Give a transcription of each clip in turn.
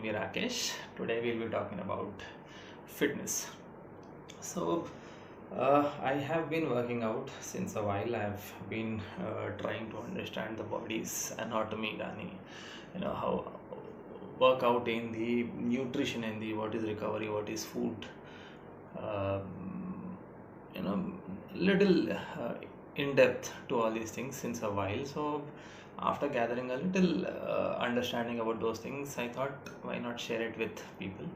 me Rakesh. Today we'll be talking about fitness. So, I have been working out since a while. I've been trying to understand the body's anatomy, Gani, how workout in the nutrition in the what is recovery, what is food, you know little in depth to all these things since a while. So after gathering a little understanding about those things, I thought why not share it with people.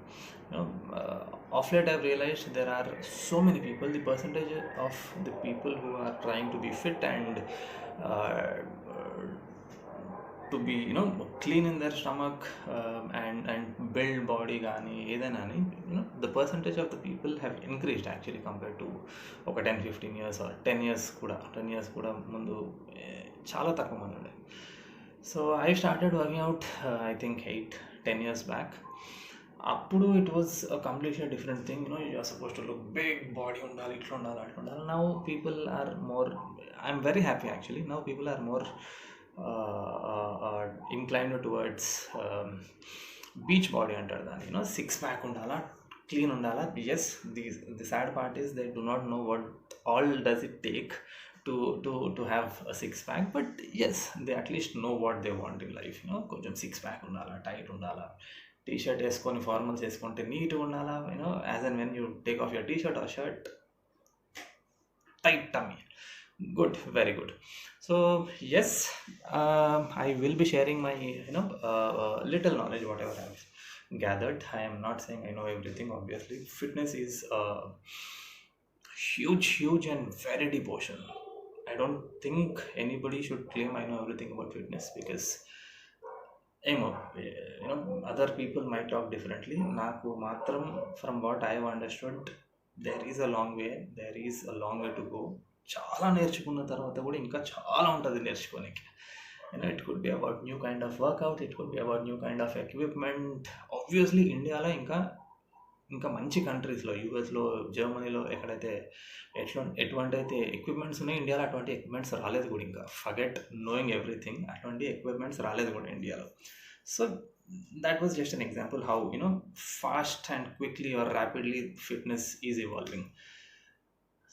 Off late I've realized there are so many people, the percentage of the people who are trying to be fit and uh, to be clean in their stomach, and build body కానీ ఏదైనా అని the percentage of the people have increased actually compared to ఒక 10-15 years or 10 years కూడా ముందు చాలా తక్కువ మంది ఉండే. So I started working out I think 8-10 years back. అప్పుడు it was completely different thing. You're suppose to look big, body ఉండాలి, ఇట్లా ఉండాలి, అట్లా ఉండాలి. Now people are more, I'm very happy actually. Now people are more inclined towards beach body అంటారు దాన్ని. Six pack ఉండాలా, clean ఉండాలా. Yes, the sad part is they do not know what all does it take to have a six pack, but yes, they at least know what they want in life. కొంచెం six pack ఉండాలా, tight ఉండాలా, T shirt వేసుకొని formals వేసుకుంటే నీట్గా ఉండాలా. As and when you take off your T shirt are shirt, tight tummy. Good, very good. So yes, I will be sharing my little knowledge, whatever I've gathered. I am not saying I know everything. Obviously, fitness is a huge and very deep ocean. I don't think anybody should claim I know everything about fitness, because other people might talk differently. నాకు మాత్రం, from what I have understood, there is a long way to go. చాలా నేర్చుకున్న తర్వాత కూడా ఇంకా చాలా ఉంటుంది నేర్చుకోనికి. It could be about new kind of workout, it could be about new kind of equipment. Obviously ఇండియాలో ఇంకా మంచి కంట్రీస్లో, యూఎస్లో, జర్మనీలో ఎక్కడైతే ఎటువంటి అయితే ఎక్విప్మెంట్స్ ఉన్నాయి, ఇండియాలో అటువంటి ఎక్విప్మెంట్స్ రాలేదు కూడా. ఇంకా ఫర్గెట్ నోయింగ్ ఎవ్రీథింగ్, అటువంటి ఎక్విప్మెంట్స్ రాలేదు కూడా ఇండియాలో. So that was just an example how fast and quickly or rapidly fitness is evolving.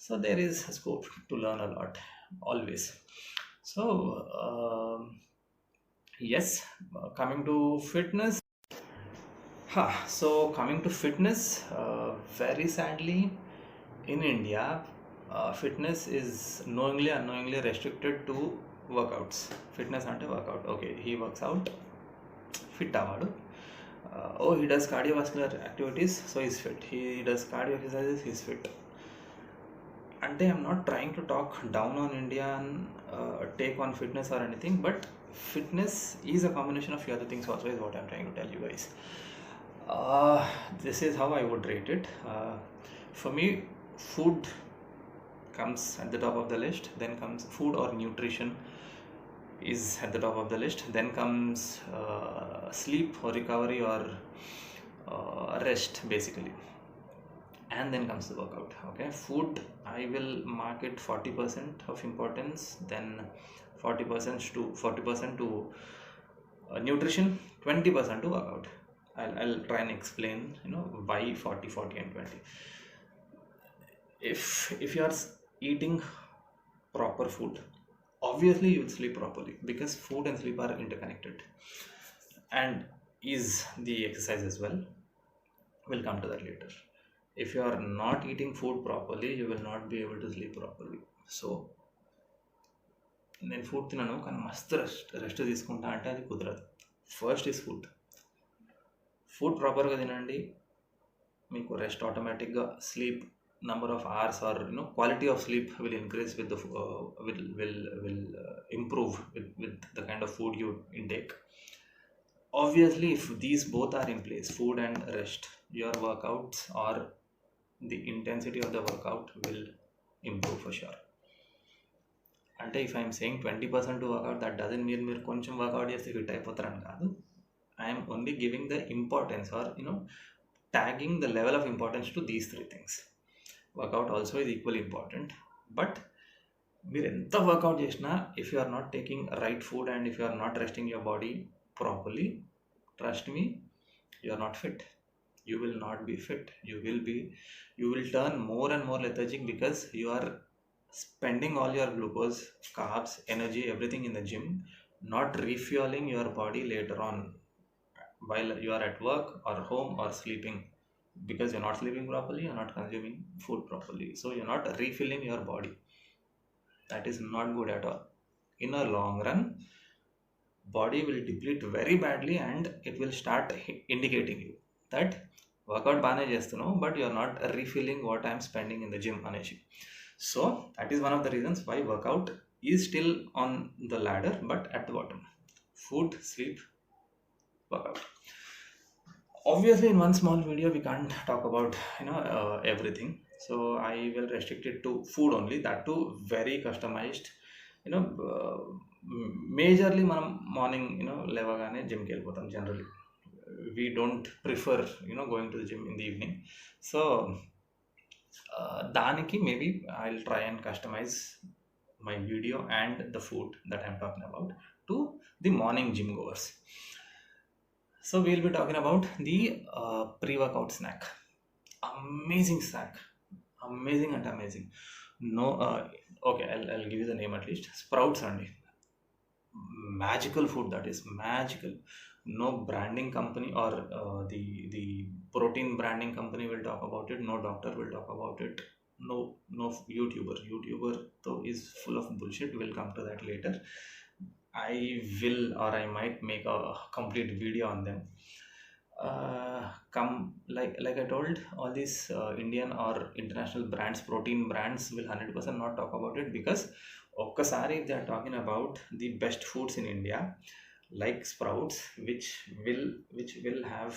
So there is scope to learn a lot always. So yes, coming to fitness. Coming to fitness, very sadly in India, fitness is unknowingly restricted to workouts. Fitness ante workout. Okay, he works out, fit avadu. He does cardiovascular activities, so he's fit. He does cardio exercises, he's fit. అంటే I'm not trying to talk down on Indian teak on fitness or anything, but fitness is a combination of other things also, is what I'm trying to tell you guys. This is how I would rate it. For me, food comes at the top of the list, then comes food or nutrition is at the top of the list, then comes sleep or recovery or rest basically, and then comes the workout. Okay, food I will mark it 40% of importance, then 40% to nutrition, 20% to workout. I'll try and explain why 40 and 20. If you are eating proper food, obviously you will sleep properly, because food and sleep are interconnected, and is the exercise as well. We'll come to that later. If you are not eating food properly, you will not be able to sleep properly. So నేను food తినను కానీ మస్తు rest తీసుకుంటా అంటే అది కుదరదు. First is food ప్రాపర్గా తినండి, మీకు రెస్ట్ ఆటోమేటిక్గా, sleep number of hours or quality of sleep will increase with the will improve with the kind of food you intake. Obviously, if these both are in place, food and rest, your workouts or the intensity of the workout will improve for sure. అంటే if I'm saying 20% to workout, that doesn't mean మీరు కొంచెం workout చేస్తే fit అయిపోతారని కాదు. I'm only giving the importance or tagging the level of importance to these three things. Workout also is equal important, but మీరు ఎంత workout చేసినా if you are not taking right food and if you are not resting your body properly, trust me, you are not fit. You will not be fit. You will turn more and more lethargic because you are spending all your glucose, carbs, energy, everything in the gym, not refueling your body later on while you are at work or home or sleeping, because you're not sleeping properly, you're not consuming food properly, so you're not refilling your body. That is not good at all. In a long run, body will deplete very badly and it will start indicating you that workout బాగానే చేస్తున్నావు but you're not refilling what I'm spending in the gym అనేసి. So that is one of the reasons why workout is still on the ladder but at the bottom. Food, sleep, workout. Obviously in one small video we can't talk about everything, so I will restrict it to food only, that too very customized. Majorly మనం morning లేవగానే జిమ్కి వెళ్ళిపోతాం generally. We don't prefer going to the gym in the evening. So దానికి maybe I'll try and customize my video and the food that I'm talking about to the morning gym goers. So we'll be talking about the pre-workout snack. Amazing snack. Amazing and amazing. No, okay, I'll give you the name at least. Sprouts only. Magical food, that is magical. No branding company or the protein branding company will talk about it. No doctor will talk about it. No YouTuber though is full of bullshit. We'll come to that later. I will, or I might make a complete video on them. Come, like I told, all these Indian or international brands, protein brands, will 100% not talk about it, because ఒక్కసారి if they are talking about the best foods in India, like sprouts, which will have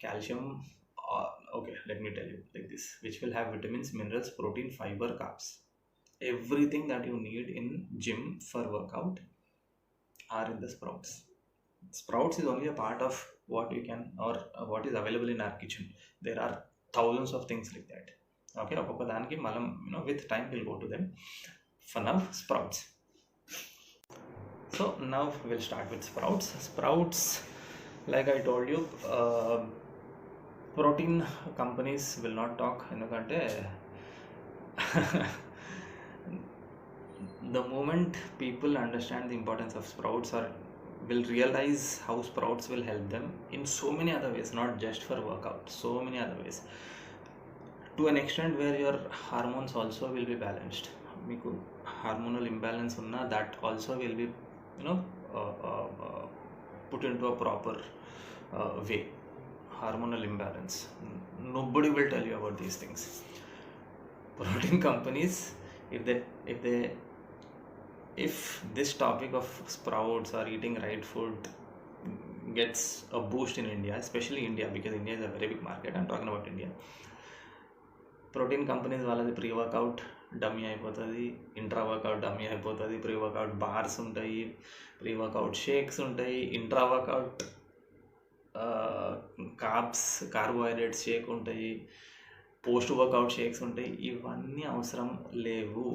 calcium, okay, let me tell you like this, which will have vitamins, minerals, protein, fiber, carbs, everything that you need in gym for workout are in the sprouts. Sprouts is only a part of what you can, or what is available in our kitchen. There are thousands of things like that. Okay, ఒక్కొక్క దానికి మనం with time we'll go to them. For now, sprouts. So now we'll start with sprouts. Sprouts, like I told you, protein companies will not talk ఎందుకంటే the moment people understand the importance of sprouts, or will realize how sprouts will help them in so many other ways, not just for workout, so many other ways, to an extent where your hormones also will be balanced. మీకు hormonal imbalance ఉన్నా that also will be put into a proper way. Hormonal imbalance, nobody will tell you about these things. Protein companies, if this topic of sprouts or eating right food gets a boost in India, especially India, because India is a very big market, I'm talking about India, protein companies వాళ్ళది pre workout dummy అయిపోతుంది, intra work out dummy అయిపోతుంది, pre workout bars ఉంటాయి, pre workout shakes ఉంటాయి, intra work out carbohydrates Sheikh ఉంటాయి, post workout shakes ఉంటాయి. ఇవన్నీ అవసరం లేవు,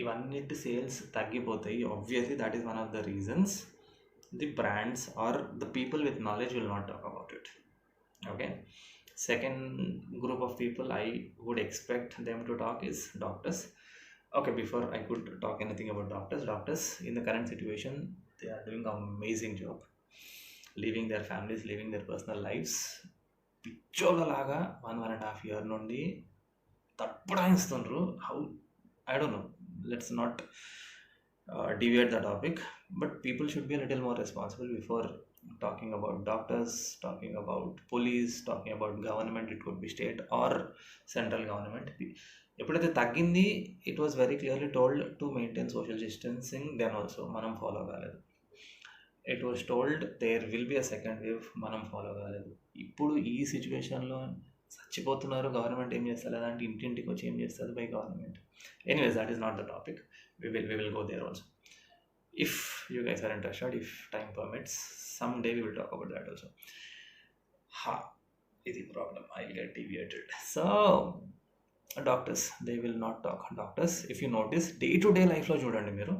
ఇవన్నిటి సేల్స్ తగ్గిపోతాయి. Obviously that is one of the reasons the brands or the people with knowledge will not talk about it. Okay, second group of people I would expect them to talk is doctors. Okay, before I could talk anything about doctors in the current situation, they are doing an amazing job, leaving their families, leaving their personal lives. పిచ్చోళ్ళలాగా 1.5 year నుండి తప్పడాయిస్తుండ్రు. How, I don't know, let's not deviate the topic, but people should be a little more responsible before talking about doctors, talking about police, talking about government. It could be state or central government. ఎప్పుడైతే తగ్గింది, it was very clearly told to maintain social distancing, then also మనం follow కాలేదు. It was told there will be a second wave, మనం follow కాలేదు. ఇప్పుడు ఈ సిచ్యువేషన్లో చచ్చిపోతున్నారు, గవర్నమెంట్ ఏం చేస్తారు అంటే ఇంటింటికి వచ్చి ఏం చేస్తుంది by government. Anyways, that is not the topic. we will go there also. If you guys are interested, if time permits, someday we will talk about that also. Is the problem, I'll get deviated. So doctors, they will not talk. Doctors, if you notice, day to day life lo chudandi meeru,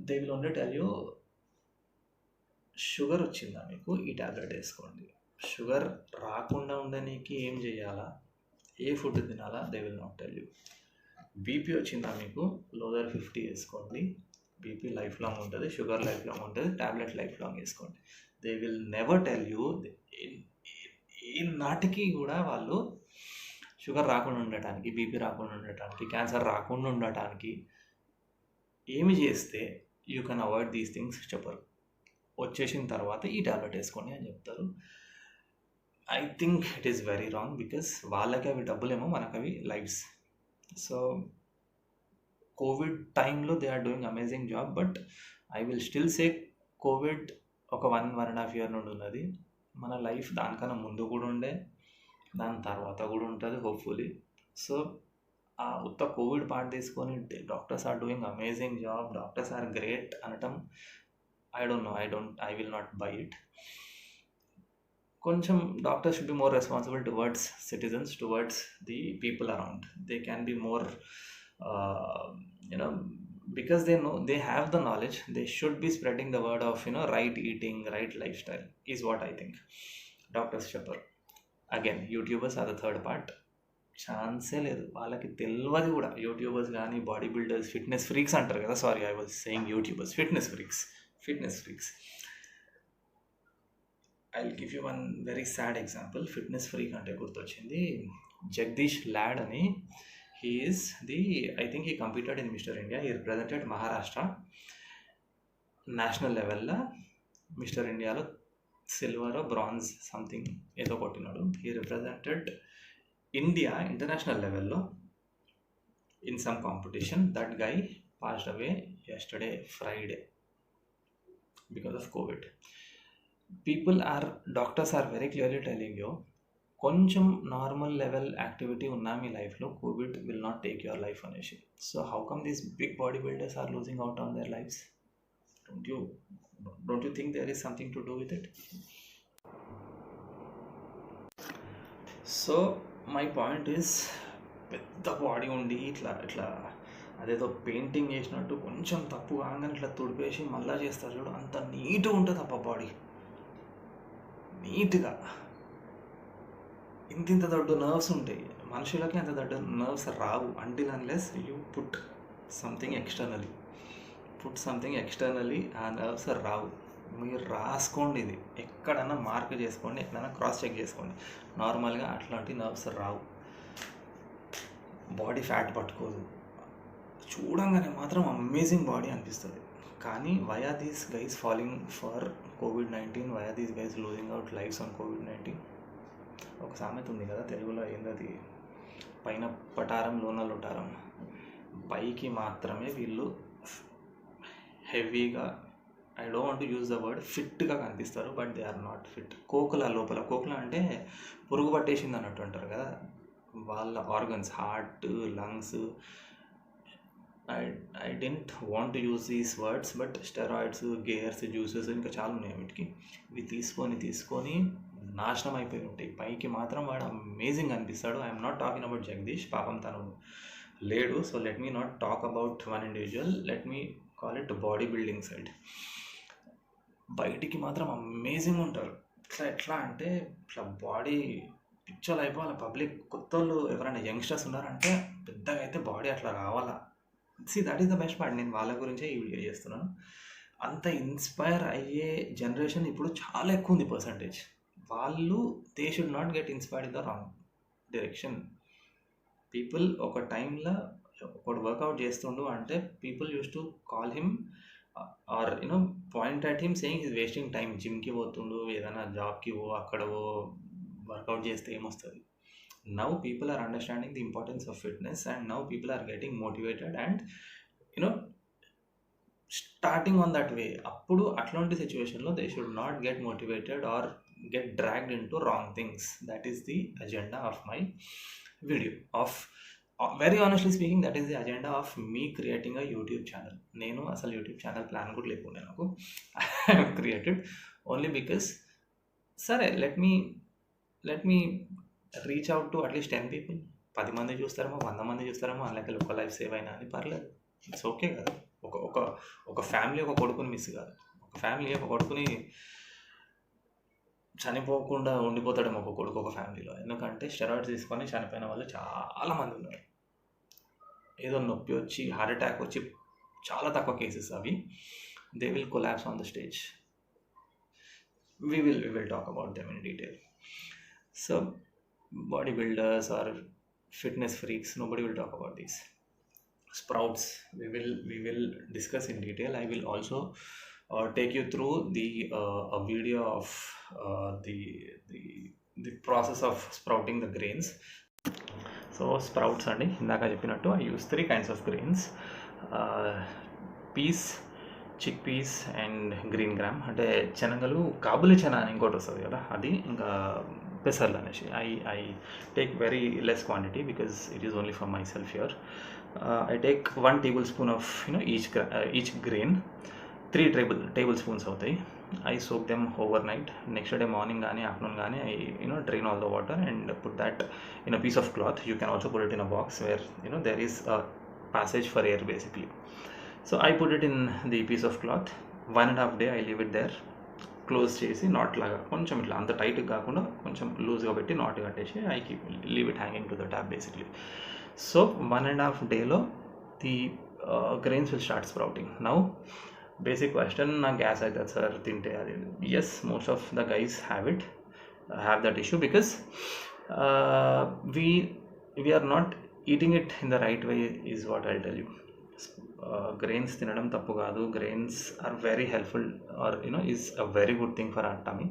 they will only tell you sugar వచ్చిందా మీకు, ఈ tablet వేసుకోండి. Sugar రాకుండా ఉండడానికి ఏం చేయాలా, ఏ food తినాలా, they will not tell you. BP వచ్చిందా మీకు, లోదర్ 50 వేసుకోండి. బీపీ లైఫ్ లాంగ్ ఉంటుంది, షుగర్ లైఫ్ లాంగ్ ఉంటుంది, టాబ్లెట్ లైఫ్ లాంగ్ వేసుకోండి. They will never tell you. ఏ నాటికి కూడా వాళ్ళు షుగర్ రాకుండా ఉండటానికి, బీపీ రాకుండా ఉండటానికి, క్యాన్సర్ రాకుండా ఉండటానికి ఏమి చేస్తే you can avoid these things చెప్పరు. వచ్చేసిన తర్వాత ఈ టాబ్లెట్ వేసుకోండి అని చెప్తారు. I think it is very wrong, because వాళ్ళకి అవి డబ్బులేమో, మనకు అవి లైఫ్స్. సో కోవిడ్ టైంలో they are doing amazing job, but I will still say COVID ఒక 1.5 year నుండి ఉన్నది. మన లైఫ్ దానికన్నా ముందు కూడా ఉండే, దాని తర్వాత కూడా ఉంటుంది హోప్ఫుల్లీ. సో ఆ ఉత్త కోవిడ్ పార్ట్ తీసుకొని doctors are doing amazing job, doctors are great అనటం, I will not buy it. కొంచెం doctors should be more responsible towards citizens, towards the people around. They can be more because they have the knowledge, they should be spreading the word of right eating, right lifestyle is what I think. Doctors చెప్పరు. Again, YouTubers are the third part. ఛాన్సే లేదు, వాళ్ళకి తెలియదు కూడా. YouTubers కానీ body builders, fitness freaks అంటారు కదా, sorry I was saying YouTubers, fitness freaks. I will give you one very sad example. Fitness freak అంటే గుర్తొచ్చింది, జగదీష్ లాడ్ అని. I think he competed in Mr. India. He represented Maharashtra national లెవెల్లో. Mister ఇండియాలో silver bronze something ఏదో కొట్టినాడు. He represented India international లెవెల్లో in some competition. That guy passed away yesterday Friday because of COVID. Doctors are very clearly telling you, కొంచెం normal level activity ఉన్నా మీ లైఫ్లో, COVID will not take your life అనేసి. So how come these big body builders are losing out on their lives? Don't you think there is something to do with it? So my point is, పెద్ద body ఉండి ఇట్లా అదేదో painting చేసినట్టు కొంచెం తప్పు కాగానే ఇట్లా తుడిపేసి మళ్ళా చేస్తారు చూడు, అంత నీట్గా ఉంటుంది అప్ప బాడీ, నీట్గా. ఇంత దొడ్డు నర్వ్స్ ఉంటాయి మనుషులకి, అంత దొడ్డు nerves Rao until unless you put something externally. ఆ నర్వ్స్ రావు. మీరు రాసుకోండి, ఇది ఎక్కడన్నా మార్క్ చేసుకోండి, ఎక్కడైనా క్రాస్ చెక్ చేసుకోండి. నార్మల్గా అట్లాంటి నర్వ్స్ రావు. బాడీ ఫ్యాట్ పట్టుకోదు, చూడంగానే మాత్రం అమేజింగ్ బాడీ అనిపిస్తుంది. కానీ why are these guys falling for COVID-19? Why are these guys losing out lifes on COVID-19? ఒక సామెత ఉంది కదా తెలుగులో, ఏందది, పైన పటారం లోన లొటారం. పైకి మాత్రమే వీళ్ళు హెవీగా, I don't want to use the word ఫిట్గా కనిపిస్తారు, but they are not fit. కోకుల అంటే పురుగు పట్టేసింది అన్నట్టు అంటారు కదా, వాళ్ళ organs, heart, lungs. I don't want to use these words, but steroids, gears, juices ఇంకా చాలా ఉన్నాయి వీటికి. ఇవి తీసుకొని నాశనం అయిపోయి ఉంటాయి. పైకి మాత్రం వాడు అమేజింగ్ అనిపిస్తాడు. I'm not talking about Jagadish, పాపం తను లేడు. So let me not talk about one individual, let me call it body building side. బయటికి మాత్రం అమేజింగ్ ఉంటారు. ఎట్లా అంటే ఇట్లా బాడీ పిక్చర్లు అయిపోవాలి. పబ్లిక్ కొత్త వాళ్ళు ఎవరైనా యంగ్స్టర్స్ ఉన్నారంటే పెద్దగా అయితే బాడీ అట్లా రావాలా. That is the best part. నేను వాళ్ళ గురించే ఈ వీడియో చేస్తున్నాను. అంత ఇన్స్పైర్ అయ్యే జనరేషన్ ఇప్పుడు చాలా ఎక్కువ ఉంది పర్సంటేజ్. వాళ్ళు they should not get inspired in the wrong direction. People ఒక టైంలో ఒకటి వర్కౌట్ చేస్తుండు అంటే people use to call him or point at him saying is wasting time. జిమ్కి పోతుండు, ఏదైనా జాబ్కి అక్కడ వర్కౌట్ చేస్తే ఏమొస్తుంది. Now people are understanding the importance of fitness and now people are getting motivated and starting on that way. అప్పుడు అట్లాంటి సిచ్యువేషన్లో they should not get motivated or get dragged into wrong things. That is the agenda of my video. Very honestly speaking, that is the agenda of me creating a YouTube channel. నేను అసలు YouTube channel plan కూడా లేకుండా నాకు I have created only because సరే let me reach out to at least 10 people. 10 మంది చూస్తారేమో, 100 మంది చూస్తారేమో, అందులోకి ఒక లైఫ్ సేవ్ అయినా అని పర్లేదు, ఇట్స్ ఓకే కదా. ఒక ఫ్యామిలీ ఒక కొడుకుని మిస్ కాదు, ఒక ఫ్యామిలీ ఒక కొడుకుని చనిపోకుండా ఉండిపోతాడేమో ఒక కొడుకు ఒక ఫ్యామిలీలో. ఎందుకంటే స్టెరాయిడ్స్ తీసుకొని చనిపోయిన వాళ్ళు చాలామంది ఉన్నారు. ఏదో నొప్పి వచ్చి హార్ట్ అటాక్ వచ్చి చాలా తక్కువ కేసెస్ అవి. They will collapse on the stage. We will talk about them in detail. So bodybuilders or fitness freaks, nobody will talk about these. Sprouts, we will discuss in detail. I will also take you through a video of the process of sprouting the grains. So sprouts అండి, ఇందాక చెప్పినట్టు I use 3 kinds of grains: peas, chickpeas and green gram. అంటే శనగలు, కాబులి చనా అని ఇంకోటి వస్తుంది కదా, అది, ఇంకా పెసర్లు అనేసి. I take very less quantity because it is only for myself here. I take 1 tablespoon of each grain. 3 tablespoons అవుతాయి. I soak them overnight. Next day morning కానీ ఆఫ్టర్నూన్ కానీ I drain all the water and put that in a piece of cloth. You can also put it in a box where there is a passage for air basically. So I put it in the piece of cloth. 1.5 day I leave it there. Close చేసి not లాగా కొంచెం ఇట్లా అంత టైట్గా కాకుండా కొంచెం లూజ్గా పెట్టి నాట్ కట్టేసి I leave it hanging to the tap basically. So 1.5 డేలో the grains will start sprouting. Now basic question, నాకు గ్యాస్ అవుతుంది సార్ తింటే అది. Yes, most of the guys have that issue because we are not eating it in the right way is what I'll tell you. Grains తినడం తప్పు కాదు. Grains are very helpful or is a very good thing for our tummy,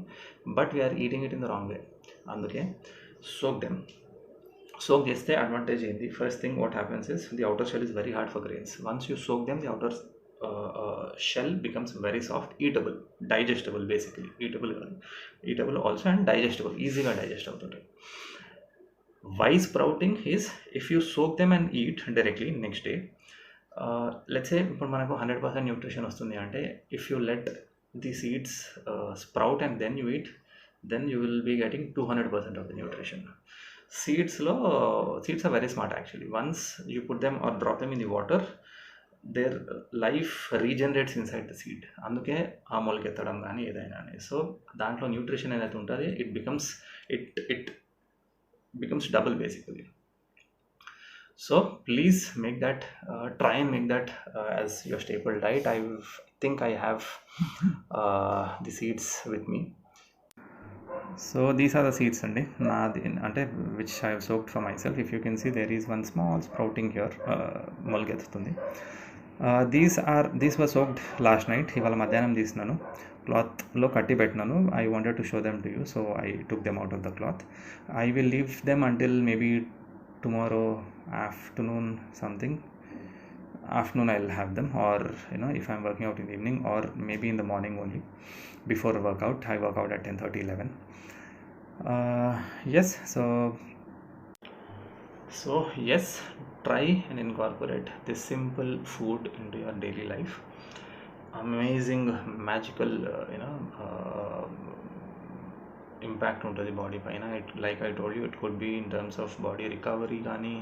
but we are eating it in the wrong way. అందుకే soak చేస్తే advantage ఏంటి? First thing what happens is the outer shell is very hard for grains. Once you soak them, the outer shell becomes very soft, eatable, digestible basically. Eatable also and digestible, ఈజీగా digest అవుతుంటాయి. Why sprouting is, if you soak them and eat directly next day, let's say ఇప్పుడు మనకు 100% nutrition వస్తుంది అంటే, if you let the seeds sprout and then you eat, then you will be getting 200% of the nutrition. Seeds are very smart actually. Once you put them or drop them in the water, their life regenerates inside the seed. అందుకే ఆ మొలకెత్తడం కానీ ఏదైనా అని. So దాంట్లో nutrition ఏదైతే ఉంటుంది, it becomes double basically. So please make that, try and make that as your staple diet. I think I have the seeds with me. So these are the seeds andi ante which I have soaked for myself. If you can see, there is one small sprouting here, molgetundi. These were soaked last night. ఇవాళ మధ్యాహ్నం తీసినాను, క్లాత్లో కట్టి పెట్టినాను. I wanted to show them to you, so I took them out of the cloth. I will leave them until maybe tomorrow afternoon something. Afternoon I'll have them, or if I'm working out in the evening, or maybe in the morning only before workout. I work out at 10:30, 11. Yes, try and incorporate this simple food into your daily life. Amazing, magical impact ఉంటుంది body పైన. Like I told you, it could be in terms of body recovery కానీ,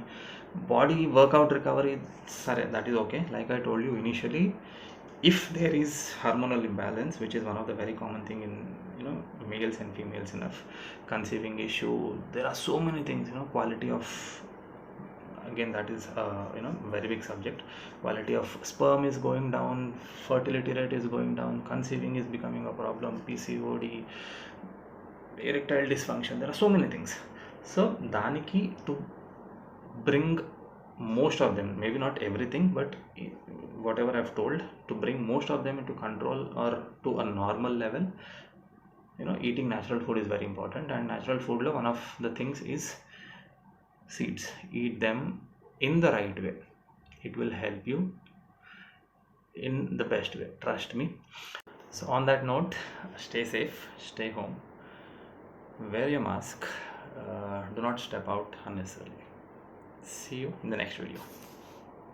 body workout recovery, సరే, that is okay. Like I told you initially, if there is hormonal imbalance, which is one of the very common thing in males and females, enough conceiving issue, there are so many things, quality of, again, that is very big subject. Quality of sperm is going down, fertility rate is going down, conceiving is becoming a problem, PCOD, erectile dysfunction, there are so many things. So daniki, to bring most of them, maybe not everything, but whatever I've told, to bring most of them into control or to a normal level, eating natural food is very important. And natural food lo one of the things is seeds. Eat them in the right way, it will help you in the best way, trust me. So on that note, stay safe, stay home, wear your mask, do not step out unnecessarily. See you in the next video.